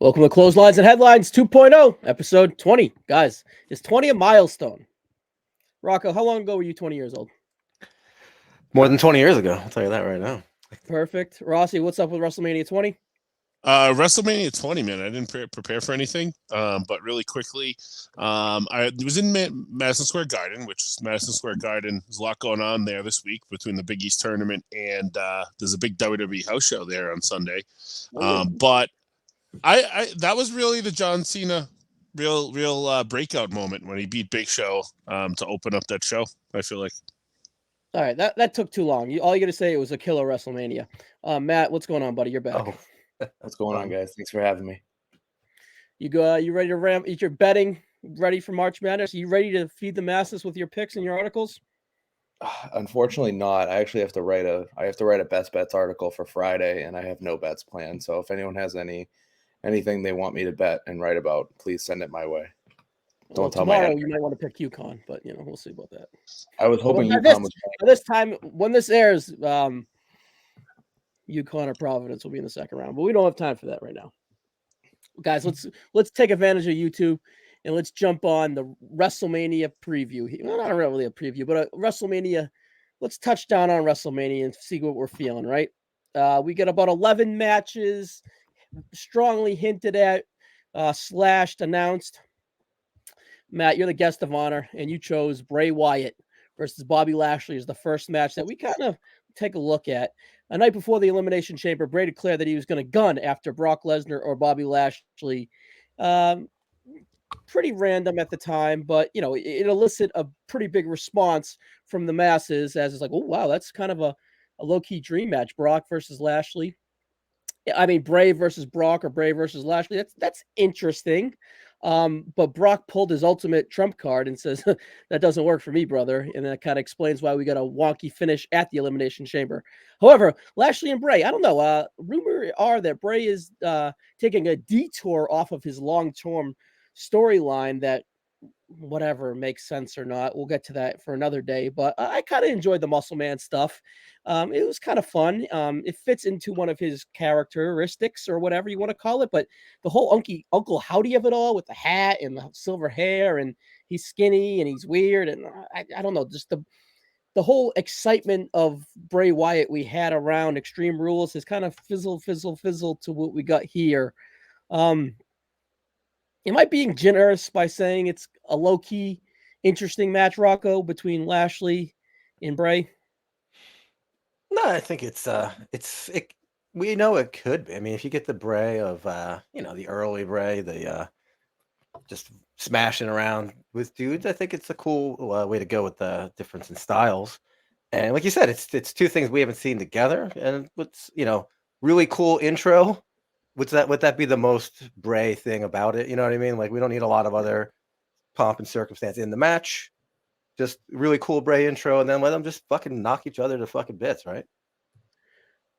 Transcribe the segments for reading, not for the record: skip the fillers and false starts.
Welcome to Clotheslines and Headlines 2.0, episode 20. Guys, is 20 a milestone? Rocco, how long ago were you 20 years old? More than 20 years ago. I'll tell you that right now. Perfect. Rossi, what's up with WrestleMania 20? WrestleMania 20, man. I didn't prepare for anything, but really quickly, I was in Madison Square Garden, which Madison Square Garden. There's a lot going on there this week between the Big East tournament and there's a big WWE house show there on Sunday. But I that was really the John Cena real breakout moment when he beat Big Show to open up that show. I feel like. All right, that took too long. All you got to say it was a killer WrestleMania. Matt, what's going on, buddy? You're back. What's going on, guys? Thanks for having me. You ready to ramp? Is your betting ready for March Madness? Are you ready to feed the masses with your picks and your articles? Unfortunately, not. I actually have to write a best bets article for Friday, and I have no bets planned. So if anyone has anything they want me to bet and write about, please send it my way. Don't tell tomorrow you might want to pick UConn, but we'll see about that. I was hoping UConn was by this time when this airs, UConn or Providence will be in the second round, but we don't have time for that right now. Guys, let's take advantage of YouTube and let's jump on the WrestleMania preview. Well, not really a preview, but a WrestleMania. Let's touch down on WrestleMania and see what we're feeling, right? We get about 11 matches, strongly hinted at, slashed, announced. Matt, you're the guest of honor, and you chose Bray Wyatt versus Bobby Lashley as the first match that we kind of take a look at. A night before the Elimination Chamber, Bray declared that he was going to gun after Brock Lesnar or Bobby Lashley. Pretty random at the time, but, it elicited a pretty big response from the masses as it's like, oh, wow, that's kind of a low-key dream match, Brock versus Lashley. I mean, Bray versus Brock or Bray versus Lashley. That's interesting. But Brock pulled his ultimate trump card and says, that doesn't work for me, brother. And that kind of explains why we got a wonky finish at the Elimination Chamber. However, Lashley and Bray, I don't know. Rumor are that Bray is taking a detour off of his long-term storyline that whatever makes sense or not. We'll get to that for another day. But I kind of enjoyed the Muscle Man stuff. It was kind of fun. It fits into one of his characteristics or whatever you want to call it. But the whole Uncle Howdy of it all with the hat and the silver hair and he's skinny and he's weird. And I don't know, just the whole excitement of Bray Wyatt we had around Extreme Rules has kind of fizzled to what we got here. Am I being generous by saying it's a low-key interesting match, Rocco, between Lashley and Bray? No, I think we know it could be. I mean, if you get the Bray of the early Bray, the just smashing around with dudes, I think it's a cool way to go with the difference in styles. And like you said, it's two things we haven't seen together, and what's really cool intro. Would that be the most Bray thing about it? You know what I mean? Like, we don't need a lot of other pomp and circumstance in the match. Just really cool Bray intro, and then let them just fucking knock each other to fucking bits, right?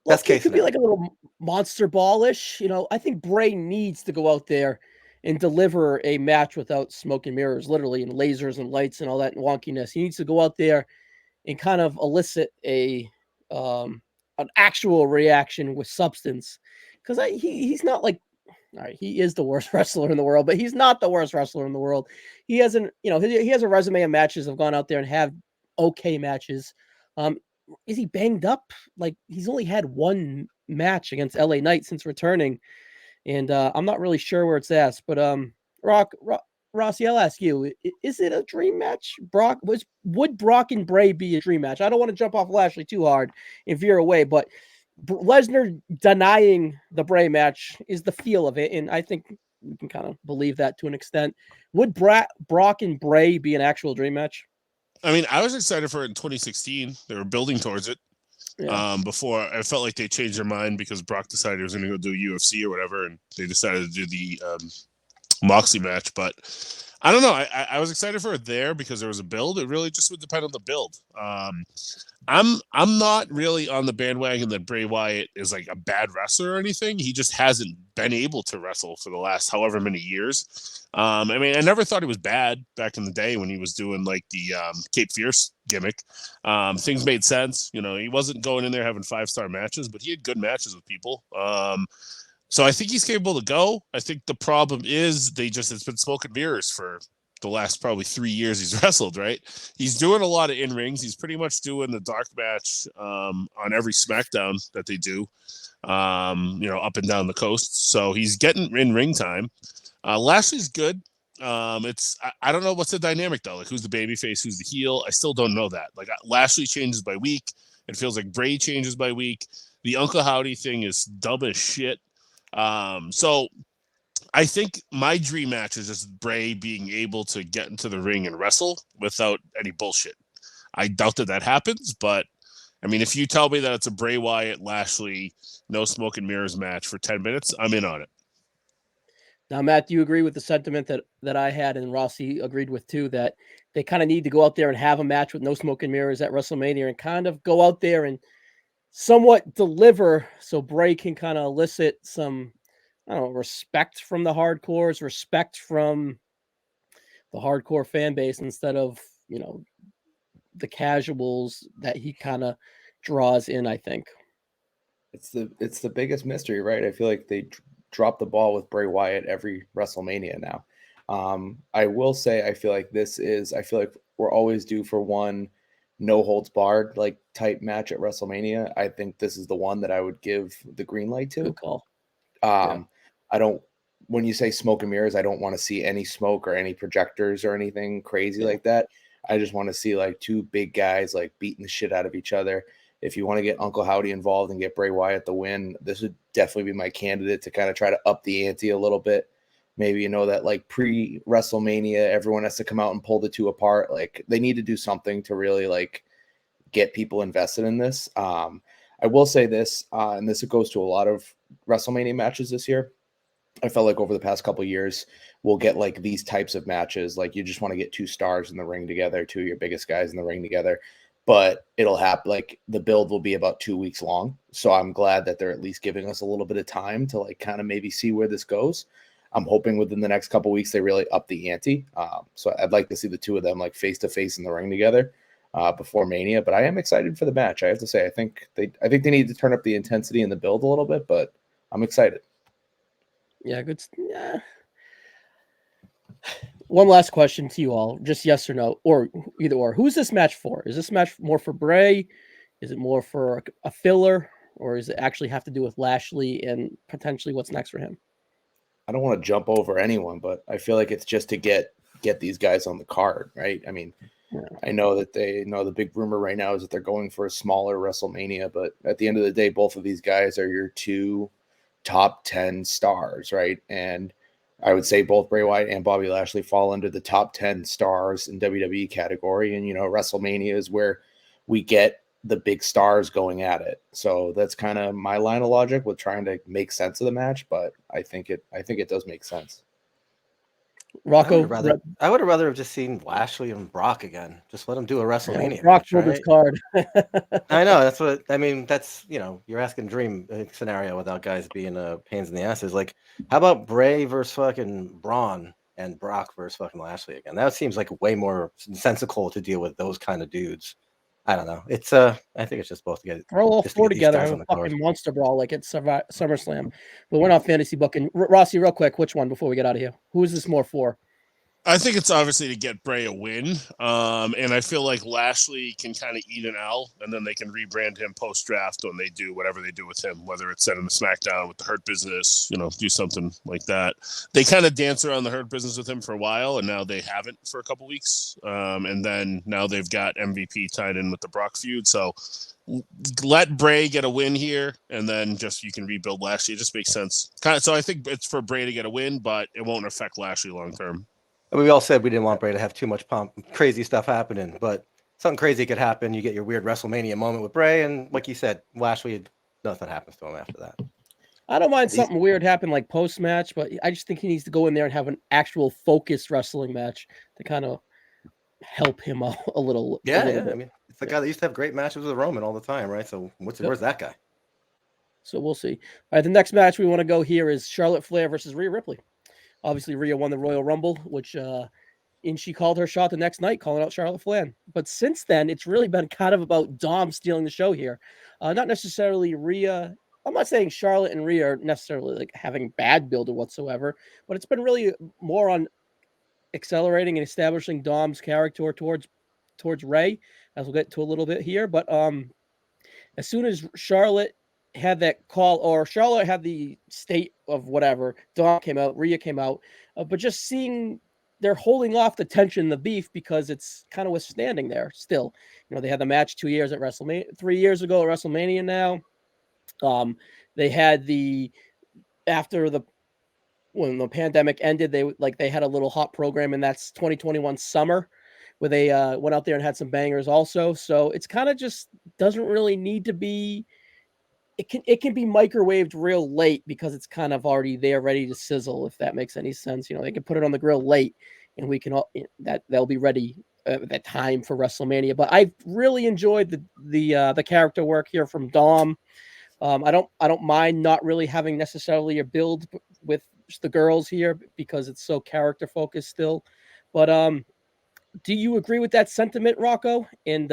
Well, it could be like a little monster ball-ish. I think Bray needs to go out there and deliver a match without smoke and mirrors, literally, and lasers and lights and all that wonkiness. He needs to go out there and kind of elicit an actual reaction with substance. Because he's not like, all right, he is the worst wrestler in the world, but he's not the worst wrestler in the world. He hasn't, he has a resume of matches have gone out there and have okay matches. Is he banged up? Like, he's only had one match against LA Knight since returning, and I'm not really sure where it's at. But Rossi, I'll ask you: is it a dream match? Would Brock and Bray be a dream match? I don't want to jump off Lashley too hard and veer away, but Lesnar denying the Bray match is the feel of it, and I think we can kind of believe that to an extent. Would Brock and Bray be an actual dream match? I mean, I was excited for it in 2016. They were building towards it. Yeah. Before I felt like they changed their mind because Brock decided he was going to go do UFC or whatever, and they decided to do the Moxley match. But I don't know. I was excited for it there because there was a build. It really just would depend on the build. I'm not really on the bandwagon that Bray Wyatt is like a bad wrestler or anything. He just hasn't been able to wrestle for the last however many years. I mean, I never thought he was bad back in the day when he was doing like the Cape Fierce gimmick. Things made sense. He wasn't going in there having 5-star matches, but he had good matches with people. So I think he's capable to go. I think the problem is it's been smoke and mirrors for the last probably 3 years he's wrestled, right? He's doing a lot of in-rings. He's pretty much doing the dark match on every SmackDown that they do, up and down the coast. So he's getting in-ring time. Lashley's good. I don't know what's the dynamic though. Like who's the babyface, who's the heel? I still don't know that. Like Lashley changes by week. It feels like Bray changes by week. The Uncle Howdy thing is dumb as shit. So I think my dream match is just Bray being able to get into the ring and wrestle without any bullshit. I doubt that happens, but I mean, if you tell me that it's a Bray Wyatt, Lashley, no smoke and mirrors match for 10 minutes, I'm in on it. Now, Matt, do you agree with the sentiment that I had and Rossi agreed with too, that they kind of need to go out there and have a match with no smoke and mirrors at WrestleMania and kind of go out there and somewhat deliver so Bray can kind of elicit some, I don't know, respect from the hardcores, respect from the hardcore fan base instead of, the casuals that he kind of draws in, I think. It's the biggest mystery, right? I feel like they drop the ball with Bray Wyatt every WrestleMania now. I will say I feel like we're always due for one no holds barred like type match at WrestleMania. I think this is the one that I would give the green light to. Good call. I don't, when you say smoke and mirrors, I don't want to see any smoke or any projectors or anything crazy like that. I just want to see like two big guys like beating the shit out of each other. If you want to get Uncle Howdy involved and get Bray Wyatt the win, this would definitely be my candidate to kind of try to up the ante a little bit. Maybe, that like pre-WrestleMania, everyone has to come out and pull the two apart. Like they need to do something to really like get people invested in this. I will say this, and this goes to a lot of WrestleMania matches this year. I felt like over the past couple of years, we'll get like these types of matches. Like you just want to get two stars in the ring together, two of your biggest guys in the ring together. But it'll happen, like the build will be about 2 weeks long. So I'm glad that they're at least giving us a little bit of time to like kind of maybe see where this goes. I'm hoping within the next couple of weeks, they really up the ante. So I'd like to see the two of them like face to face in the ring together before Mania. But I am excited for the match. I have to say, I think they need to turn up the intensity in the build a little bit, but I'm excited. Yeah, good. Yeah. One last question to you all, just yes or no, or either or. Who's this match for? Is this match more for Bray? Is it more for a filler? Or does it actually have to do with Lashley and potentially what's next for him? I don't want to jump over anyone, but I feel like it's just to get these guys on the card, right? I mean, I know that the big rumor right now is that they're going for a smaller WrestleMania, but at the end of the day, both of these guys are your two top 10 stars, right? And I would say both Bray Wyatt and Bobby Lashley fall under the top 10 stars in WWE category. And, WrestleMania is where we get the big stars going at it. So that's kind of my line of logic with trying to make sense of the match. But I think it does make sense. Rocco, I would have rather have just seen Lashley and Brock again. Just let them do a WrestleMania. Brock match, his card. I know that's what I mean. That's you're asking dream scenario without guys being pains in the asses. Like, how about Bray versus fucking Braun and Brock versus fucking Lashley again? That seems like way more sensical to deal with those kind of dudes. I don't know. It's I think it's just both to get throw all four together, have a fucking monster brawl like at SummerSlam. But we're not fantasy booking. Rossi, real quick, which one before we get out of here? Who is this more for? I think it's obviously to get Bray a win. And I feel like Lashley can kind of eat an L, and then they can rebrand him post-draft when they do whatever they do with him, whether it's send him to SmackDown with the Hurt Business, do something like that. They kind of dance around the Hurt Business with him for a while, and now they haven't for a couple weeks. And then now they've got MVP tied in with the Brock feud. So let Bray get a win here, and then just you can rebuild Lashley. It just makes sense. So I think it's for Bray to get a win, but it won't affect Lashley long-term. We all said we didn't want Bray to have too much crazy stuff happening, but something crazy could happen. You get your weird WrestleMania moment with Bray, and like you said, Lashley, nothing happens to him after that. I don't mind something weird happen like post-match, but I just think he needs to go in there and have an actual focused wrestling match to kind of help him out a little. Yeah. I mean, it's the guy that used to have great matches with Roman all the time, right? So where's that guy? So we'll see. All right, the next match we want to go here is Charlotte Flair versus Rhea Ripley. Obviously, Rhea won the Royal Rumble, which and she called her shot the next night, calling out Charlotte Flair. But since then, it's really been kind of about Dom stealing the show here. Not necessarily Rhea I'm not saying Charlotte and Rhea are necessarily like having bad build or whatsoever, but it's been really more on accelerating and establishing Dom's character towards Ray, as we'll get to a little bit here. But as soon as Charlotte had that call, or Charlotte had the state of whatever, Dom came out, Rhea came out, but just seeing they're holding off the tension, the beef, because it's kind of withstanding there still. They had the match 2 years at WrestleMania, 3 years ago at WrestleMania now. They had after when the pandemic ended, they had a little hot program, and that's 2021 summer, where they went out there and had some bangers also. So it's kind of just doesn't really need to be. It can be microwaved real late because it's kind of already there, ready to sizzle. If that makes any sense, they can put it on the grill late, and we can all they'll be ready at that time for WrestleMania. But I've really enjoyed the character work here from Dom. I don't mind not really having necessarily a build with the girls here because it's so character focused still. But do you agree with that sentiment, Rocco? And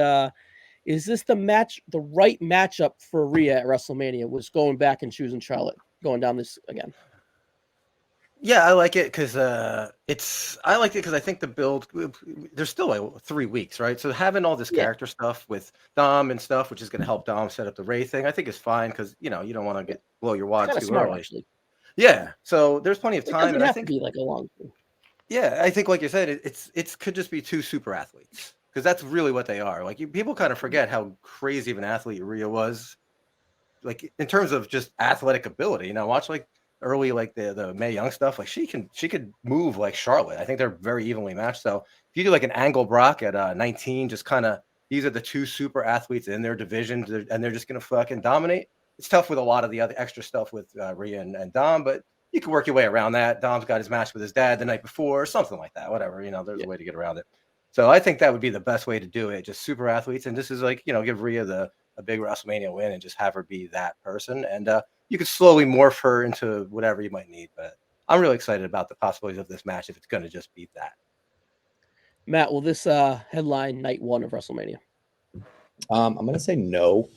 is this the right matchup for Rhea at WrestleMania? Was going back and choosing Charlotte, going down this again? Yeah, I like it because I think the build, there's still like 3 weeks, right? So having all this character stuff with Dom and stuff, which is going to help Dom set up the Ray thing, I think is fine because you don't want to blow your wad too smart, early. Actually. Yeah, so there's plenty of time. It doesn't have to be like a long thing. Yeah, I think like you said, it could just be two super athletes because that's really what they are. Like people kind of forget how crazy of an athlete Rhea was, like in terms of just athletic ability. Watch like early like the Mae Young stuff. Like she could move like Charlotte. I think they're very evenly matched. So if you do like an Angle Brock at 19, just kind of these are the two super athletes in their division, and they're just gonna fucking dominate. It's tough with a lot of the other extra stuff with Rhea and Dom, but you can work your way around that. Dom's got his match with his dad the night before, or something like that. Whatever, there's a way to get around it. So I think that would be the best way to do it. Just super athletes, and this is like give Rhea a big WrestleMania win and just have her be that person, and you could slowly morph her into whatever you might need. But I'm really excited about the possibilities of this match if it's going to just be that. Matt, will this headline night 1 of WrestleMania? I'm going to say no.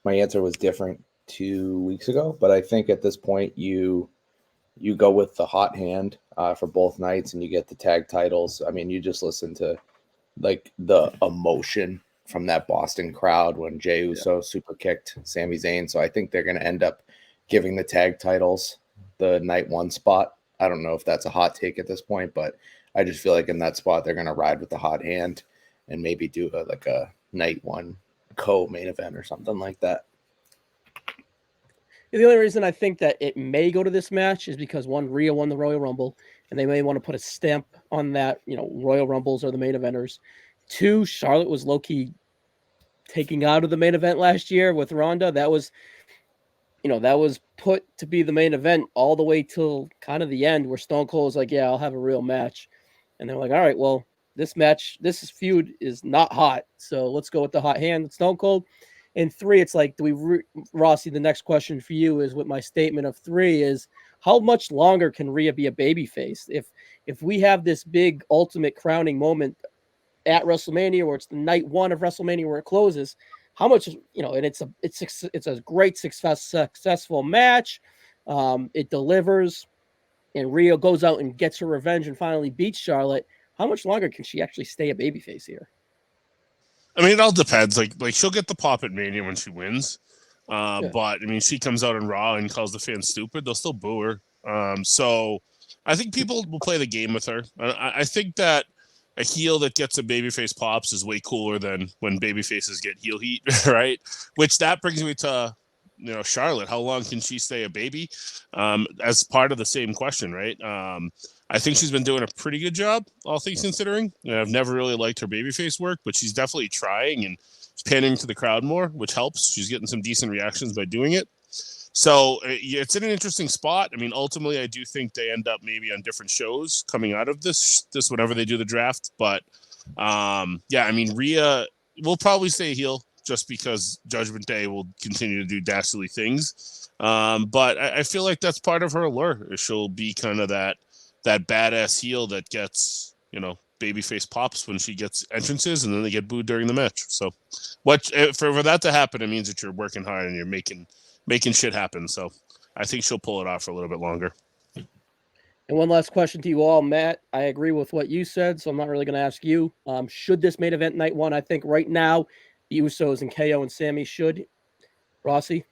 My answer was different 2 weeks ago, but I think at this point you go with the hot hand for both nights, and you get the tag titles. I mean, you just listen to like the emotion from that Boston crowd when Jey Uso super kicked Sami Zayn. So I think they're going to end up giving the tag titles the night 1 spot. I don't know if that's a hot take at this point, but I just feel like in that spot they're going to ride with the hot hand and maybe do a night 1 co-main event or something like that. The only reason I think that it may go to this match is because one, Rhea won the Royal Rumble, and they may want to put a stamp on that. Royal Rumbles are the main eventers. 2, Charlotte was low-key taking out of the main event last year with Ronda. That was put to be the main event all the way till kind of the end, where Stone Cold was like, yeah, I'll have a real match. And they're like, all right, well, this feud is not hot, so let's go with the hot hand with Stone Cold. And 3, it's like, Rossi, the next question for you is, with my statement of 3 is, how much longer can Rhea be a babyface? If we have this big ultimate crowning moment at WrestleMania, where it's the night 1 of WrestleMania where it closes, how much, and it's a great successful match. It delivers, and Rhea goes out and gets her revenge and finally beats Charlotte. How much longer can she actually stay a babyface here? I mean, it all depends. Like she'll get the pop at Mania when she wins. But I mean, she comes out in Raw and calls the fans stupid, they'll still boo her. So I think people will play the game with her. I think that a heel that gets a babyface pops is way cooler than when babyfaces get heel heat, right? Which that brings me to, Charlotte. How long can she stay a baby? As part of the same question, right? I think she's been doing a pretty good job, all things considering. I've never really liked her babyface work, but she's definitely trying and pandering to the crowd more, which helps. She's getting some decent reactions by doing it. So it's in an interesting spot. I mean, ultimately, I do think they end up maybe on different shows coming out of this whenever they do the draft. But yeah, I mean, Rhea will probably stay heel just because Judgment Day will continue to do dastardly things. But I feel like that's part of her allure. She'll be kind of that badass heel that gets, babyface pops when she gets entrances, and then they get booed during the match. So for that to happen, it means that you're working hard and you're making making shit happen. So I think she'll pull it off for a little bit longer. And one last question to you all, Matt. I agree with what you said, so I'm not really going to ask you. Should this main event night one? I think right now, the Usos and KO and Sammy should. Rossi?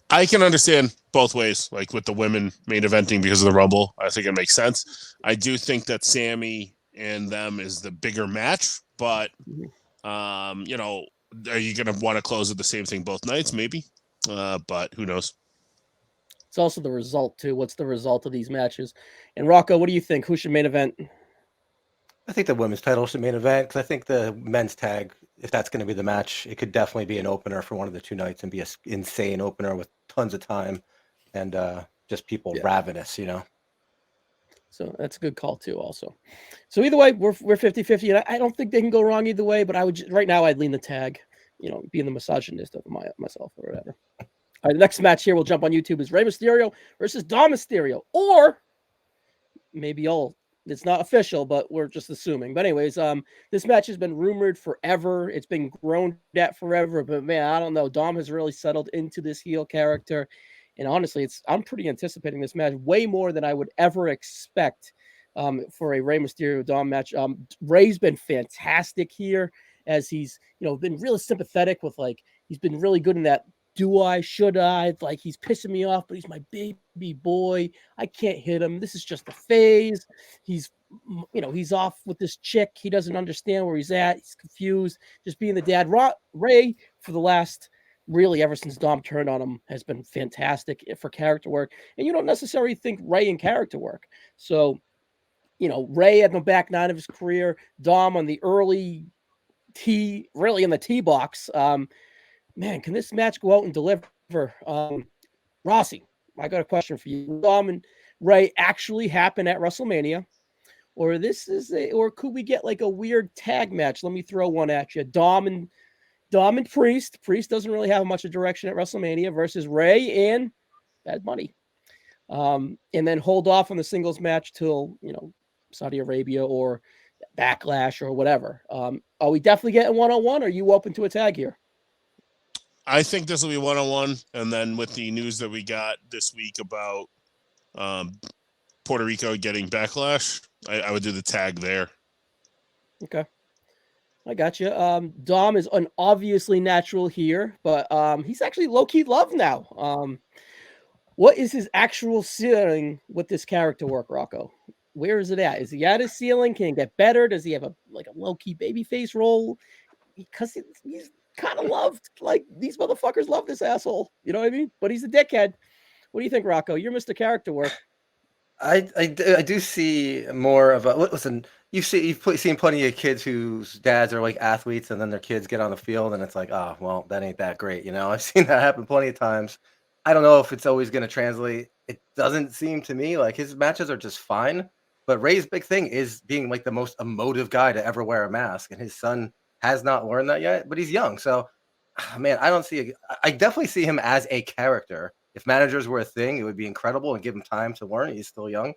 I can understand both ways, like with the women main eventing because of the Rumble. I think it makes sense. I do think that Sammy and them is the bigger match, but are you going to want to close with the same thing both nights? Maybe, but who knows? It's also the result too. What's the result of these matches? And Rocco, what do you think? Who should main event? I think the women's title should main event because I think the men's tag, if that's going to be the match, it could definitely be an opener for one of the 2 nights and be an insane opener with tons of time and just people ravenous, So that's a good call too also. So either way, we're 50-50. And I don't think they can go wrong either way, but right now I'd lean the tag, being the misogynist of myself or whatever. All right, the next match here we'll jump on YouTube is Rey Mysterio versus Dom Mysterio. Or maybe it's not official, but we're just assuming. But anyways, this match has been rumored forever. It's been groaned at forever. But man, I don't know. Dom has really settled into this heel character. And honestly, I'm pretty anticipating this match way more than I would ever expect for a Rey Mysterio Dom match. Rey's been fantastic here as he's, been really sympathetic with he's been really good in that do I, should I, he's pissing me off, but he's my baby boy. I can't hit him. This is just a phase. He's off with this chick. He doesn't understand where he's at. He's confused. Just being the dad. Rey, for the last, really ever since Dom turned on him, has been fantastic for character work. And you don't necessarily think Rey in character work. So, Rey at the back nine of his career, Dom on the early really in the tee box. Man, can this match go out and deliver? Rossi, I got a question for you. Dom and Rey actually happen at WrestleMania, or could we get a weird tag match? Let me throw one at you. Dom and Priest. Priest doesn't really have much of direction at WrestleMania versus Rey and Bad Bunny. And then hold off on the singles match till Saudi Arabia or Backlash or whatever. Are we definitely getting one-on-one? Or are you open to a tag here? I think this will be one-on-one, and then with the news that we got this week about Puerto Rico getting Backlash, I would do the tag there. Okay. I got you. Dom is an obviously natural here, but he's actually low-key loved now. What is his actual ceiling with this character work, Rocco? Where is it at? Is he at his ceiling? Can he get better? Does he have a low-key babyface role? Because he's kind of loved. These motherfuckers love this asshole. You know what I mean? But he's a dickhead. What do you think, Rocco? You're Mr. Character Work. I do see more of a listen. You've seen plenty of kids whose dads are athletes, and then their kids get on the field, and it's oh well, that ain't that great. I've seen that happen plenty of times. I don't know if it's always going to translate. It doesn't seem to me like his matches are just fine. But Rey's big thing is being the most emotive guy to ever wear a mask, and his son has not learned that yet, but he's young. So, man, I definitely see him as a character. If managers were a thing, it would be incredible and give him time to learn. He's still young.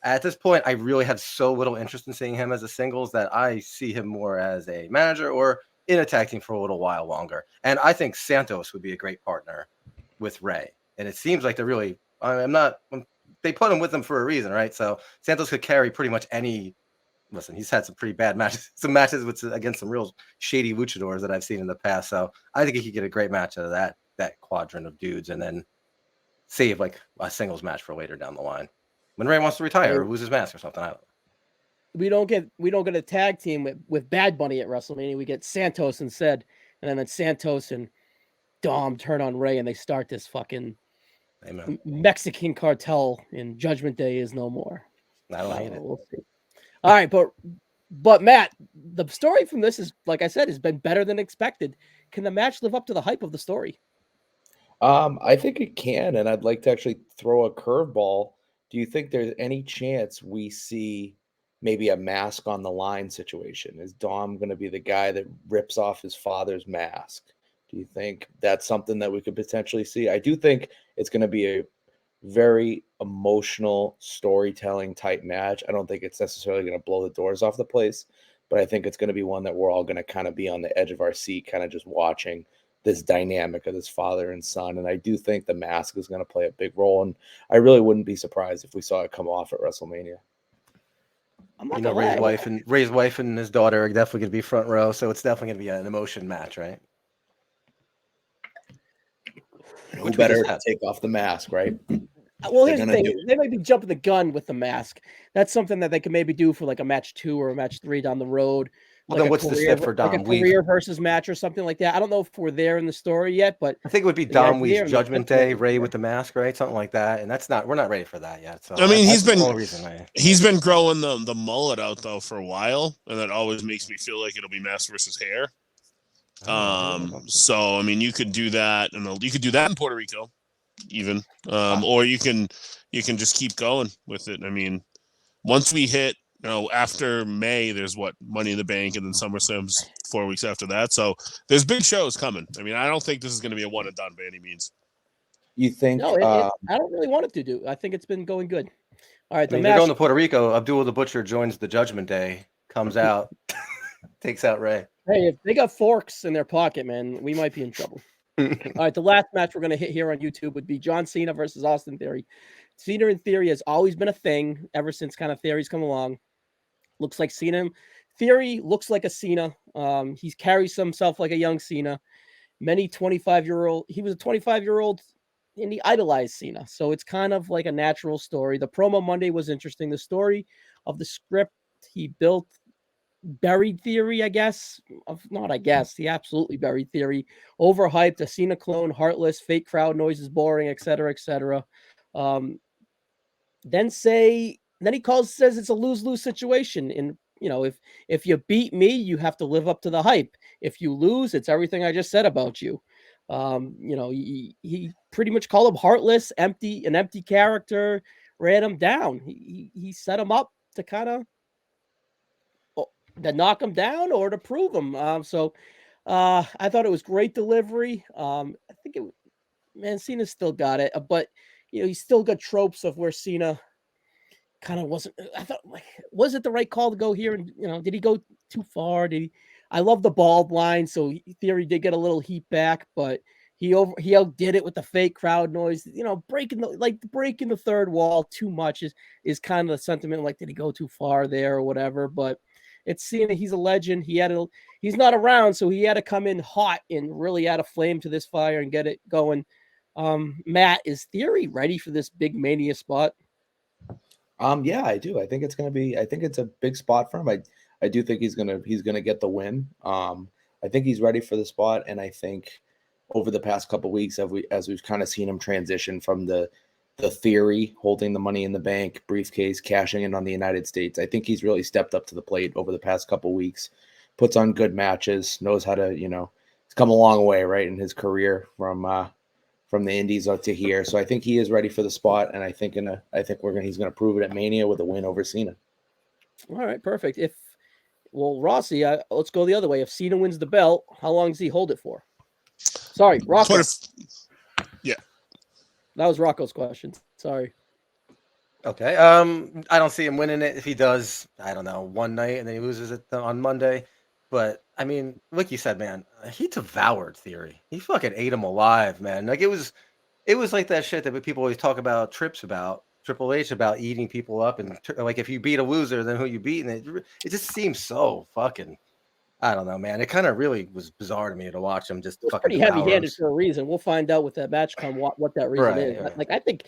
At this point, I really have so little interest in seeing him as a singles that I see him more as a manager or in a tag team for a little while longer. And I think Santos would be a great partner with Rey. And it seems like they put him with them for a reason, right? So Santos could carry pretty much any. Listen, he's had some pretty bad matches, against some real shady luchadors that I've seen in the past. So I think he could get a great match out of that quadrant of dudes, and then save a singles match for later down the line when Rey wants to retire or lose his mask or something. I don't know. We don't get a tag team with Bad Bunny at WrestleMania. We get Santos instead, and then Santos and Dom turn on Rey, and they start this fucking Mexican cartel. And Judgment Day is no more. I don't hate it. We'll see. All right, but Matt, the story from this is, like I said, has been better than expected. Can the match live up to the hype of the story? I think it can, and I'd like to actually throw a curveball. Do you think there's any chance we see maybe a mask on the line situation? Is Dom going to be the guy that rips off his father's mask? Do you think that's something that we could potentially see? I do think it's going to be a very emotional storytelling type match. I don't think it's necessarily going to blow the doors off the place, but I think it's going to be one that we're all going to kind of be on the edge of our seat, kind of just watching this dynamic of this father and son. And I do think the mask is going to play a big role. And I really wouldn't be surprised if we saw it come off at WrestleMania. You know, Ray's wife and his daughter are definitely going to be front row, so it's definitely going to be an emotion match, right? Who better take off the mask, right? Well, here's the thing. They might be jumping the gun with the mask. That's something that they can maybe do for like a match 2 or a match 3 down the road. Well, like then what's the step for Dom? Like a career versus match or something like that. I don't know if we're there in the story yet, but I think it would be Dom Wee's Judgment Day, Ray with the mask, right? Something like that. And we're not ready for that yet. So I mean, he's been growing the mullet out though for a while, and that always makes me feel like it'll be mask versus hair. So I mean, you could do that, and you could do that in Puerto Rico, even, or you can just keep going with it. I mean, once we hit, after May, there's Money in the Bank, and then SummerSlam's 4 weeks after that. So there's big shows coming. I mean, I don't think this is going to be a one and done by any means. You think? No, I don't really want it to do. I think it's been going good. All right, they're going to Puerto Rico. Abdul the Butcher joins the Judgment Day, comes out, takes out Ray. Hey, if they got forks in their pocket, man, we might be in trouble. All right, the last match we're going to hit here on YouTube would be John Cena versus Austin Theory. Cena in Theory has always been a thing ever since kind of Theory's come along. Looks like Cena. Theory looks like a Cena. He carries himself like a young Cena. He was a 25-year-old, and he idolized Cena. So it's kind of like a natural story. The promo Monday was interesting. The story of the script he built buried Theory, I guess. Not I guess. He absolutely buried Theory. Overhyped, a Cena clone, heartless, fake crowd noises, boring, etc., etc. Then he says it's a lose-lose situation. And if you beat me, you have to live up to the hype. If you lose, it's everything I just said about you. He pretty much called him heartless, an empty character, ran him down. He set him up to kind of to knock him down or to prove him. I thought it was great delivery. I think Cena still got it, but he's still got tropes of where Cena kind of wasn't. I thought, was it the right call to go here? And did he go too far? I love the bald line, so Theory did get a little heat back, but he outdid it with the fake crowd noise. Breaking the third wall too much is kind of the sentiment. Like, did he go too far there or whatever? But it's Cena. He's a legend. He's not around, so he had to come in hot and really add a flame to this fire and get it going. Matt, is Theory ready for this big Mania spot? Yeah, I do. I think it's a big spot for him. I do think he's gonna get the win. I think he's ready for the spot, and I think over the past couple of weeks, as we've kind of seen him transition from the Theory holding the Money in the Bank briefcase, cashing in on the United States, I think he's really stepped up to the plate over the past couple of weeks. Puts on good matches, knows how to, he's come a long way, right, in his career from the Indies up to here. So I think he is ready for the spot, and I think he's gonna prove it at Mania with a win over Cena. All right, perfect. Rossi, let's go the other way. If Cena wins the belt, how long does he hold it for? Sorry, Rocco. Yeah, that was Rocco's question. Sorry. Okay. I don't see him winning it. If he does, I don't know, one night and then he loses it on Monday. But I mean, like you said, man, he devoured Theory. He fucking ate him alive, man. Like it was like that shit that people always talk about Triple H about eating people up, and like if you beat a loser, then who you beat, and it just seems so fucking. I don't know, man. It kind of really was bizarre to me to watch him just fucking. Pretty heavy-handed for a reason. We'll find out with that match come what that reason is. Right. Like I think.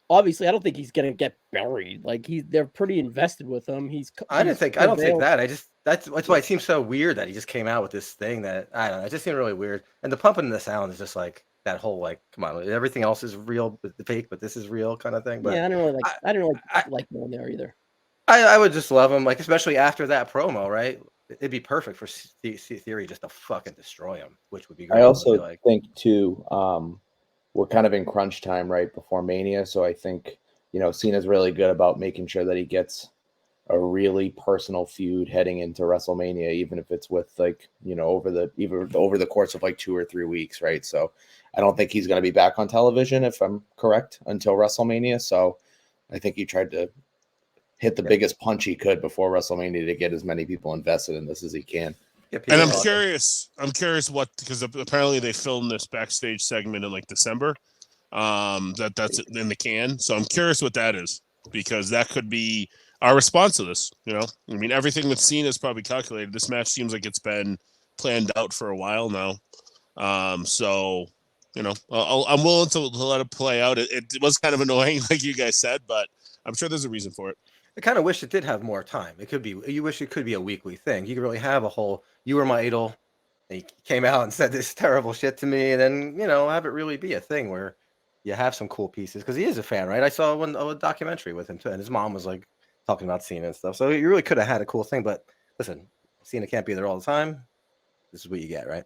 Obviously, I don't think he's gonna get buried. Like they're pretty invested with him. I don't think that. That's why it seems so weird that he just came out with this thing that I don't know. It just seemed really weird. And the pumping in the sound is just like that whole like, come on, everything else is real, but the fake, but this is real kind of thing. But yeah, I don't really like going there either. I would just love him, like especially after that promo, right? It'd be perfect for Theory just to fucking destroy him, which would be great. I also think too. We're kind of in crunch time right before Mania. So I think, Cena's really good about making sure that he gets a really personal feud heading into WrestleMania, even if it's with over the course of like 2 or 3 weeks. Right. So I don't think he's going to be back on television, if I'm correct, until WrestleMania. So I think he tried to hit the biggest punch he could before WrestleMania to get as many people invested in this as he can. And I'm curious what, because apparently they filmed this backstage segment in like December. That's in the can. So I'm curious what that is, because that could be our response to this. You know, I mean, everything with Cena is probably calculated. This match seems like it's been planned out for a while now. So you know, I'm willing to let it play out. It was kind of annoying, like you guys said, but I'm sure there's a reason for it. I kind of wish it did have more time. It could be. You wish it could be a weekly thing. You could really have a whole. You were my idol. And he came out and said this terrible shit to me, and then have it really be a thing where you have some cool pieces, because he is a fan, right? I saw a documentary with him too, and his mom was like talking about Cena and stuff. So you really could have had a cool thing. But listen, Cena can't be there all the time. This is what you get, right?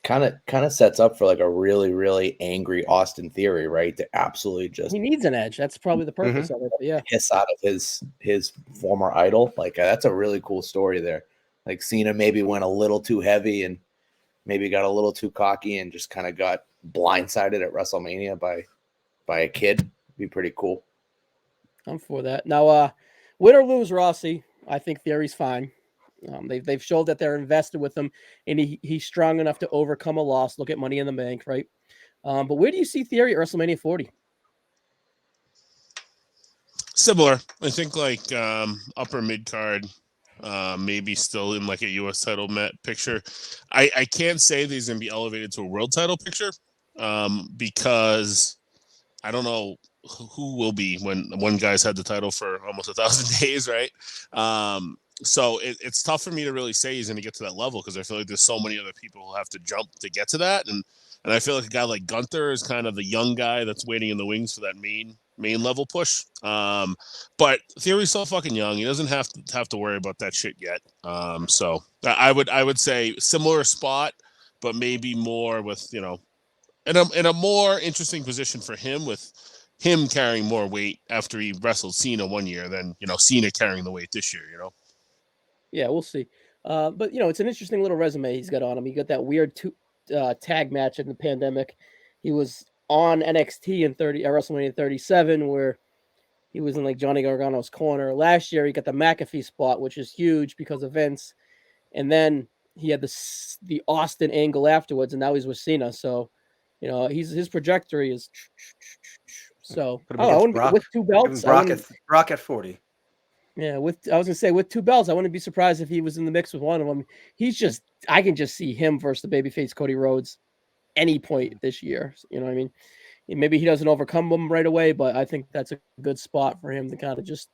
Kind of sets up for like a really, really angry Austin Theory, right? To absolutely just, he needs an edge. That's probably the purpose of it. But yeah, piss out of his former idol. Like that's a really cool story there. Like Cena maybe went a little too heavy and maybe got a little too cocky and just kind of got blindsided at WrestleMania by a kid. Be pretty cool. I'm for that. Now, win or lose Rossi, I think Theory's fine. They've showed that they're invested with him, and he's strong enough to overcome a loss. Look at Money in the Bank, right? But where do you see Theory at WrestleMania 40? Similar, I think, like upper mid card, maybe still in like a U.S. title picture. I can't say that he's going to be elevated to a world title picture, because I don't know who will be when one guy's had the title for almost 1,000 days, right? So it's tough for me to really say he's going to get to that level, because I feel like there's so many other people who have to jump to get to that, and I feel like a guy like Gunther is kind of the young guy that's waiting in the wings for that main level push. But Theory's so fucking young; he doesn't have to worry about that shit yet. So I would say similar spot, but maybe more with in a more interesting position for him, with him carrying more weight after he wrestled Cena one year than Cena carrying the weight this year. Yeah, we'll see. But it's an interesting little resume he's got on him. He got that weird tag match in the pandemic. He was on NXT in WrestleMania 37, where he was in like Johnny Gargano's corner. Last year, he got the McAfee spot, which is huge because of Vince. And then he had the Austin angle afterwards, and now he's with Cena. So, his trajectory is. So, with two belts, Brock at 40. Yeah, I was gonna say with two belts, I wouldn't be surprised if he was in the mix with one of them. I can just see him versus the babyface Cody Rhodes any point this year. You know what I mean? Maybe he doesn't overcome them right away, but I think that's a good spot for him to kind of just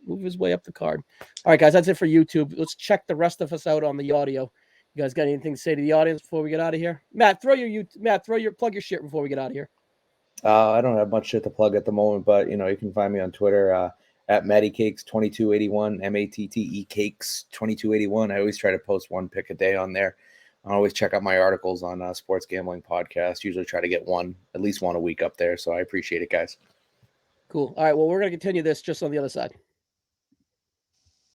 move his way up the card. All right, guys, that's it for YouTube. Let's check the rest of us out on the audio. You guys got anything to say to the audience before we get out of here? Matt, plug your shit before we get out of here. I don't have much shit to plug at the moment, but you can find me on Twitter at MattyCakes2281, MATTE Cakes 2281. I always try to post one pick a day on there. I always check out my articles on Sports Gambling Podcast. Usually try to get at least one a week up there. So I appreciate it, guys. Cool. All right. Well, we're going to continue this just on the other side.